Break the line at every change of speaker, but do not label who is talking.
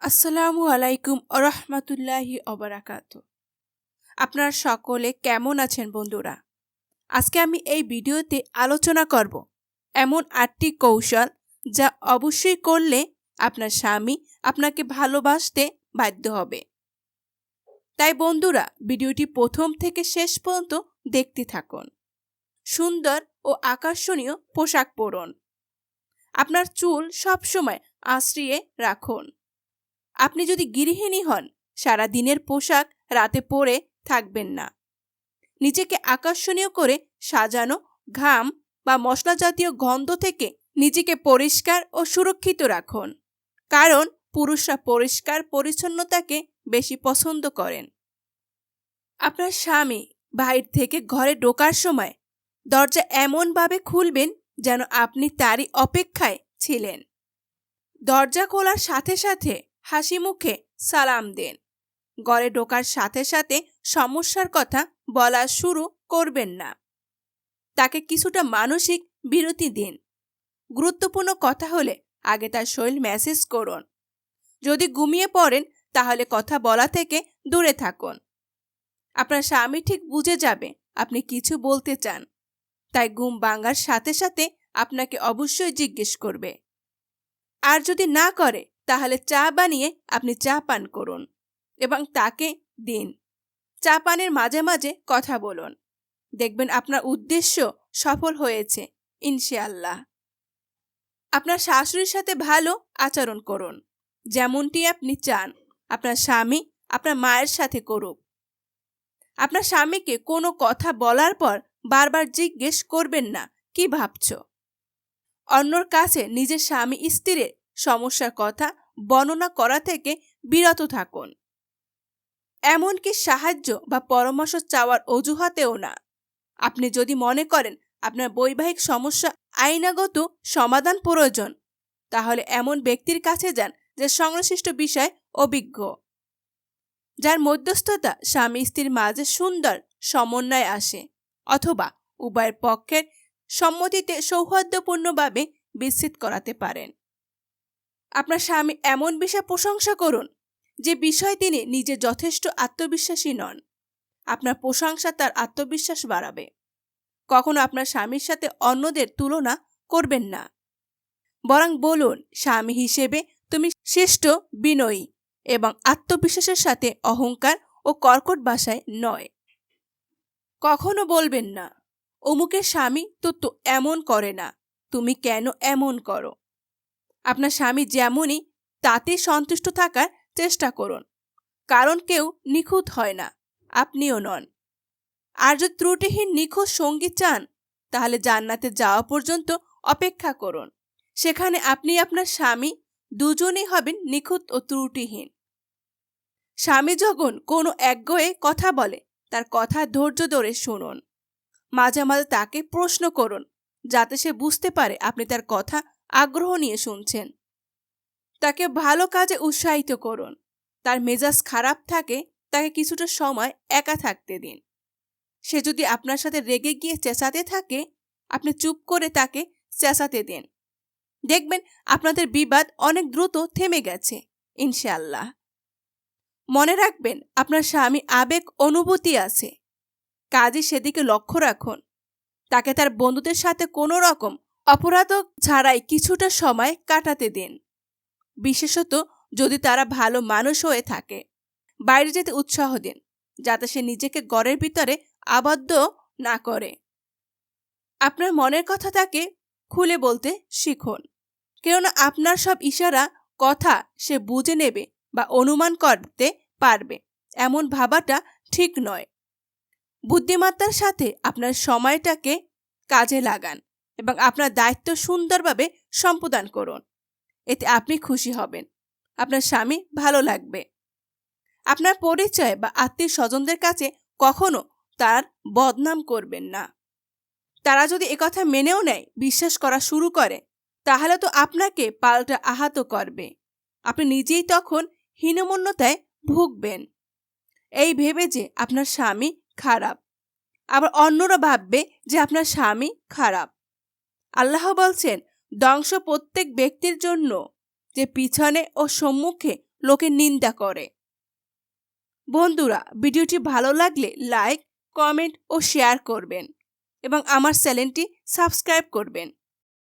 আসসালামু আলাইকুম আরহামাতুল্লাহি অবরাকাতু। আপনারা সকলে কেমন আছেন বন্ধুরা? আজকে আমি এই ভিডিওতে আলোচনা করব এমন 8টি কৌশল যা অবশ্যই করলে আপনার স্বামী আপনাকে ভালোবাসতে বাধ্য হবে। তাই বন্ধুরা ভিডিওটি প্রথম থেকে শেষ পর্যন্ত দেখতে থাকুন। সুন্দর ও আকর্ষণীয় পোশাক পরুন। আপনার চুল সবসময় আঁচড়িয়ে রাখুন। আপনি যদি গৃহিণী হন, সারা দিনের পোশাক রাতে পরে থাকবেন না। নিজেকে আকর্ষণীয় করে সাজানো, ঘাম বা মশলা জাতীয় গন্ধ থেকে নিজেকে পরিষ্কার ও সুরক্ষিত রাখুন। কারণ পুরুষরা পরিষ্কার পরিচ্ছন্নতাকে বেশি পছন্দ করেন। আপনার স্বামী বাইরে থেকে ঘরে ঢোকার সময় দরজা এমনভাবে খুলবেন যেন আপনি তারই অপেক্ষায় ছিলেন। দরজা খোলার সাথে সাথে হাসি মুখে সালাম দেন। ঘরে ঢোকার সাথে সাথে সমস্যার কথা বলা শুরু করবেন না। তাকে কিছুটা মানসিক বিরতি দিন। গুরুত্বপূর্ণ কথা হলে আগে তার শরীর ম্যাসেজ করুন। যদি ঘুমিয়ে পড়েন তাহলে কথা বলা থেকে দূরে থাকুন। আপনার স্বামী ঠিক বুঝে যাবে আপনি কিছু বলতে চান, তাই ঘুম ভাঙার সাথে সাথে আপনাকে অবশ্যই জিজ্ঞেস করবে। আর যদি না করে তাহলে চা বানিয়ে আপনি চা পান করুন এবং তাকে দিন। চা পানের মাঝে মাঝে কথা বলুন। দেখবেন আপনার উদ্দেশ্য সফল হয়েছে ইনশাআল্লাহ। আপনার শাশুড়ির সাথে ভালো আচরণ করুন। যেমনটি আপনি চান আপনার স্বামী আপনার মায়ের সাথে করুক। আপনার স্বামীকে কোনো কথা বলার পর বারবার জিজ্ঞেস করবেন না কি ভাবছো। অন্যর কাছে নিজের স্বামী স্ত্রীর সমস্যার কথা বর্ণনা করা থেকে বিরত থাকুন। এমনকি সাহায্য বা পরামর্শ চাওয়ার অজুহাতেও না। আপনি যদি মনে করেন আপনার বৈবাহিক সমস্যা আইনাগত সমাধান প্রয়োজন, তাহলে এমন ব্যক্তির কাছে যান যে সংশ্লিষ্ট বিষয়ে অভিজ্ঞ, যার মধ্যস্থতা স্বামী স্ত্রীর মাঝে সুন্দর সমন্বয় আসে, অথবা উভয়ের পক্ষের সম্মতিতে সৌহার্দ্যপূর্ণভাবে বিচ্ছেদ করাতে পারেন। আপনার স্বামী এমন বিষয়ে প্রশংসা করুন যে বিষয়ে তিনি নিজে যথেষ্ট আত্মবিশ্বাসী নন। আপনার প্রশংসা তার আত্মবিশ্বাস বাড়াবে। কখনো আপনার স্বামীর সাথে অন্যদের তুলনা করবেন না। বরং বলুন, স্বামী হিসেবে তুমি শ্রেষ্ঠ, বিনয়ী এবং আত্মবিশ্বাসের সাথে অহংকার ও কর্কট ভাষায় নয়। কখনো বলবেন না, অমুকের স্বামী তো এমন করে না, তুমি কেন এমন করো। আপনার স্বামী যেমনই তাতে সন্তুষ্ট থাকার চেষ্টা করুন। কারণ কেউ নিখুঁত হয় না, আপনিও নন। আর যদি ত্রুটিহীন নিখুঁত সঙ্গী চান তাহলে জান্নাতে যাওয়া পর্যন্ত অপেক্ষা করুন। সেখানে আপনি আপনার স্বামী দুজনেই হবেন নিখুঁত ও ত্রুটিহীন। স্বামী যখন কোনো একগুঁয়ে কথা বলে তার কথা ধৈর্য ধরে শুনুন। মাঝে মাঝে তাকে প্রশ্ন করুন যাতে সে বুঝতে পারে আপনি তার কথা আগ্রহ নিয়ে শুনছেন। তাকে ভালো কাজে উৎসাহিত করুন। তার মেজাজ খারাপ থাকে তাকে কিছুটা সময় একা থাকতে দিন। সে যদি আপনার সাথে রেগে গিয়ে চেঁচাতে থাকে, আপনি চুপ করে তাকে চেঁচাতে দিন। দেখবেন আপনাদের বিবাদ অনেক দ্রুত থেমে গেছে ইনশাআল্লাহ। মনে রাখবেন আপনার স্বামী আবেগ অনুভূতি আছে, কাজে সেদিকে লক্ষ্য রাখুন। তাকে তার বন্ধুদের সাথে কোনো রকম অপরাধ ছাড়াই কিছুটা সময় কাটাতে দিন, বিশেষত যদি তারা ভালো মানুষ হয়ে থাকে। বাইরে যেতে উৎসাহ দিন যাতে সে নিজেকে ঘরের ভিতরে আবদ্ধ না করে। আপনার মনের কথা তাকে খুলে বলতে শিখুন, কেননা আপনার সব ইশারা কথা সে বুঝে নেবে বা অনুমান করতে পারবে এমন ভাবাটা ঠিক নয়। বুদ্ধিমত্তার সাথে আপনার সময়টাকে কাজে লাগান এবং আপনার দায়িত্ব সুন্দরভাবে সম্পাদন করুন। এতে আপনি খুশি হবেন, আপনার স্বামী ভালো লাগবে। আপনার পরিচয় বা আত্মীয় স্বজনদের কাছে কখনো তার বদনাম করবেন না। তারা যদি একথা মেনেও নেয়, বিশ্বাস করা শুরু করে, তাহলে তো আপনাকে পাল্টা আহত করবে। আপনি নিজেই তখন হীনমন্যতায় ভুগবেন, এই ভেবে যে আপনার স্বামী খারাপ। আবার অন্যরা ভাববে যে আপনার স্বামী খারাপ। আল্লাহ বলছেন, ধ্বংস প্রত্যেক ব্যক্তির জন্য যে পিছনে ও সম্মুখে লোকে নিন্দা করে। বন্ধুরা, ভিডিওটি ভালো লাগলে লাইক, কমেন্ট ও শেয়ার করবেন এবং আমার চ্যানেলটি সাবস্ক্রাইব করবেন।